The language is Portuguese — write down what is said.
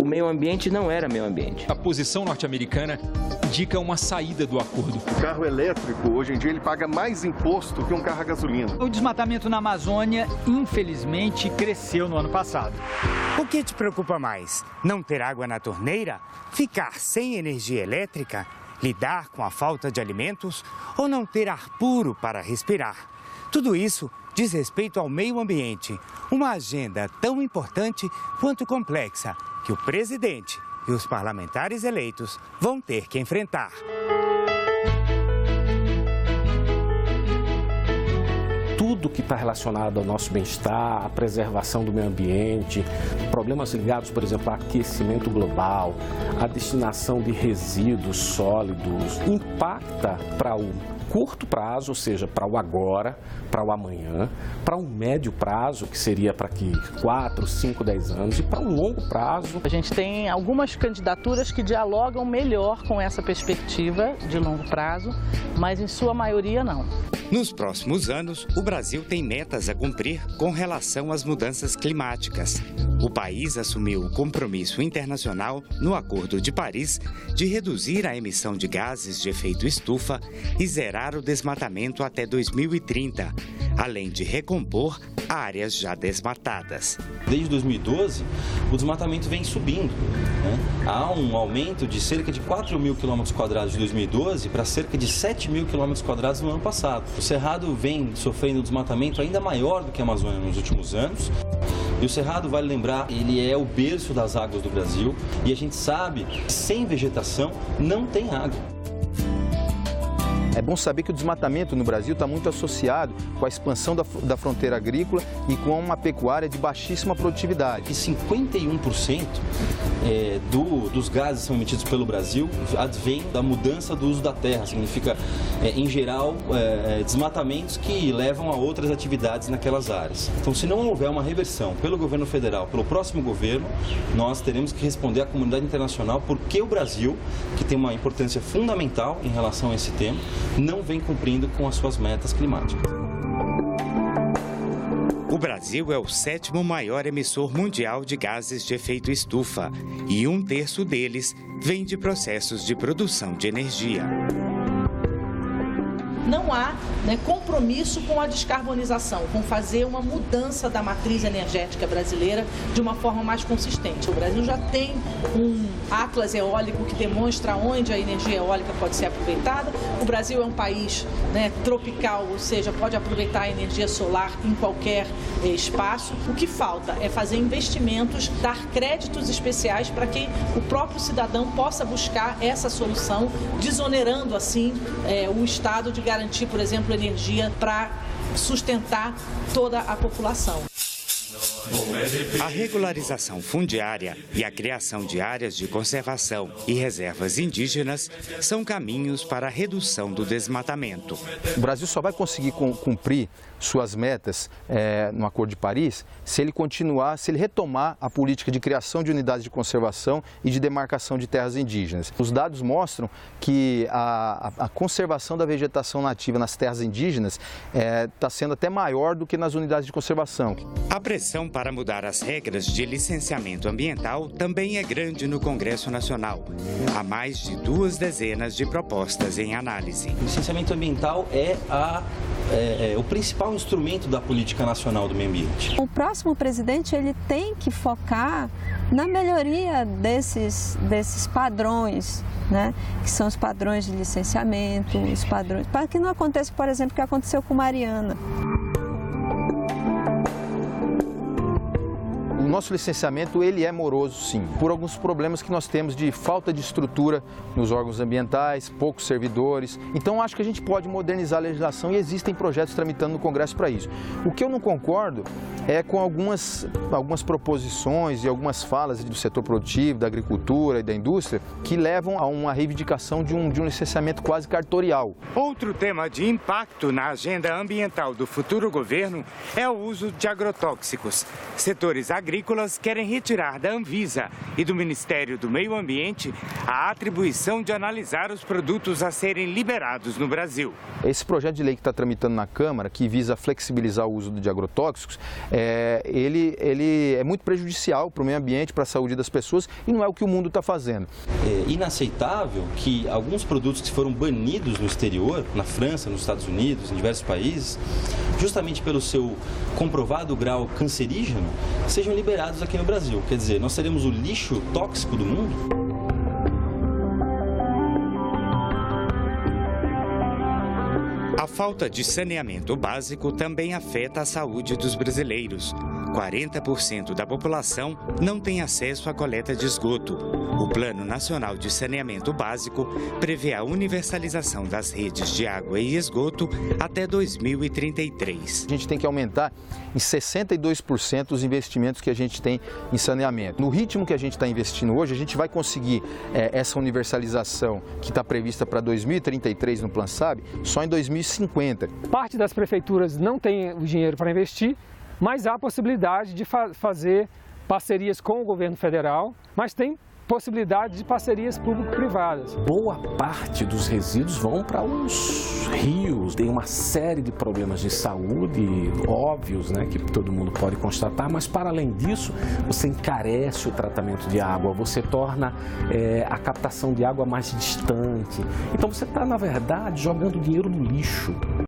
o meio ambiente não era meio ambiente. A posição norte-americana indica uma saída do acordo. O carro elétrico, hoje em dia, ele paga mais imposto que um carro a gasolina. O desmatamento na Amazônia, infelizmente, cresceu no ano passado. O que te preocupa mais? Não ter água na torneira? Ficar sem energia elétrica? Lidar com a falta de alimentos? Ou não ter ar puro para respirar? Tudo isso diz respeito ao meio ambiente. Uma agenda tão importante quanto complexa que o presidente e os parlamentares eleitos vão ter que enfrentar. Tudo que está relacionado ao nosso bem-estar, à preservação do meio ambiente, problemas ligados, por exemplo, ao aquecimento global, à destinação de resíduos sólidos, impacta para o curto prazo, ou seja, para o agora, para o amanhã, para um médio prazo, que seria para 4, 5, 10 anos, e para um longo prazo. A gente tem algumas candidaturas que dialogam melhor com essa perspectiva de longo prazo, mas em sua maioria não. Nos próximos anos, o Brasil tem metas a cumprir com relação às mudanças climáticas. O país assumiu o compromisso internacional no Acordo de Paris de reduzir a emissão de gases de efeito estufa e zerar o desmatamento até 2030, além de recompor áreas já desmatadas. Desde 2012, o desmatamento vem subindo, né? Há um aumento de cerca de 4 mil quilômetros quadrados de 2012 para cerca de 7 mil quilômetros quadrados no ano passado. O Cerrado vem sofrendo um desmatamento ainda maior do que a Amazônia nos últimos anos. E o Cerrado, vale lembrar, ele é o berço das águas do Brasil e a gente sabe que sem vegetação não tem água. É bom saber que o desmatamento no Brasil está muito associado com a expansão da fronteira agrícola e com uma pecuária de baixíssima produtividade. E 51% dos gases que são emitidos pelo Brasil advém da mudança do uso da terra. Significa, em geral, desmatamentos que levam a outras atividades naquelas áreas. Então, se não houver uma reversão pelo governo federal, pelo próximo governo, nós teremos que responder à comunidade internacional por que o Brasil, que tem uma importância fundamental em relação a esse tema, não vem cumprindo com as suas metas climáticas. O Brasil é o 7º maior emissor mundial de gases de efeito estufa e 1/3 deles vem de processos de produção de energia. Não há compromisso com a descarbonização, com fazer uma mudança da matriz energética brasileira de uma forma mais consistente. O Brasil já tem um atlas eólico que demonstra onde a energia eólica pode ser aproveitada. O Brasil é um país tropical, ou seja, pode aproveitar a energia solar em qualquer espaço. O que falta é fazer investimentos, dar créditos especiais para que o próprio cidadão possa buscar essa solução, desonerando assim o Estado de garantir, por exemplo, energia para sustentar toda a população. A regularização fundiária e a criação de áreas de conservação e reservas indígenas são caminhos para a redução do desmatamento. O Brasil só vai conseguir cumprir suas metas no Acordo de Paris se ele retomar a política de criação de unidades de conservação e de demarcação de terras indígenas. Os dados mostram que a conservação da vegetação nativa nas terras indígenas está sendo até maior do que nas unidades de conservação. A pressão para mudar as regras de licenciamento ambiental também é grande no Congresso Nacional. Há mais de 2 dezenas de propostas em análise. O licenciamento ambiental é o principal instrumento da política nacional do meio ambiente. O próximo presidente ele tem que focar na melhoria desses padrões, né? Que são os padrões de licenciamento, os padrões, para que não aconteça, por exemplo, o que aconteceu com Mariana. O nosso licenciamento ele é moroso, sim, por alguns problemas que nós temos de falta de estrutura nos órgãos ambientais, poucos servidores. Então, acho que a gente pode modernizar a legislação e existem projetos tramitando no Congresso para isso. O que eu não concordo é com algumas proposições e algumas falas do setor produtivo, da agricultura e da indústria que levam a uma reivindicação de um licenciamento quase cartorial. Outro tema de impacto na agenda ambiental do futuro governo é o uso de agrotóxicos. Setores agrícolas agrícolas querem retirar da Anvisa e do Ministério do Meio Ambiente a atribuição de analisar os produtos a serem liberados no Brasil. Esse projeto de lei que está tramitando na Câmara, que visa flexibilizar o uso de agrotóxicos, ele é muito prejudicial para o meio ambiente, para a saúde das pessoas, e não é o que o mundo está fazendo. É inaceitável que alguns produtos que foram banidos no exterior, na França, nos Estados Unidos, em diversos países, justamente pelo seu comprovado grau cancerígeno, sejam liberados aqui no Brasil. Quer dizer, nós seremos o lixo tóxico do mundo? A falta de saneamento básico também afeta a saúde dos brasileiros. 40% da população não tem acesso à coleta de esgoto. O Plano Nacional de Saneamento Básico prevê a universalização das redes de água e esgoto até 2033. A gente tem que aumentar em 62% os investimentos que a gente tem em saneamento. No ritmo que a gente está investindo hoje, a gente vai conseguir essa universalização que está prevista para 2033 no Plano SAB, só em 2050. Parte das prefeituras não tem o dinheiro para investir, mas há a possibilidade de fazer parcerias com o governo federal, mas tem possibilidade de parcerias público-privadas. Boa parte dos resíduos vão para os rios. Tem uma série de problemas de saúde óbvios, né, que todo mundo pode constatar, mas para além disso, você encarece o tratamento de água, você torna a captação de água mais distante. Então você está, na verdade, jogando dinheiro no lixo.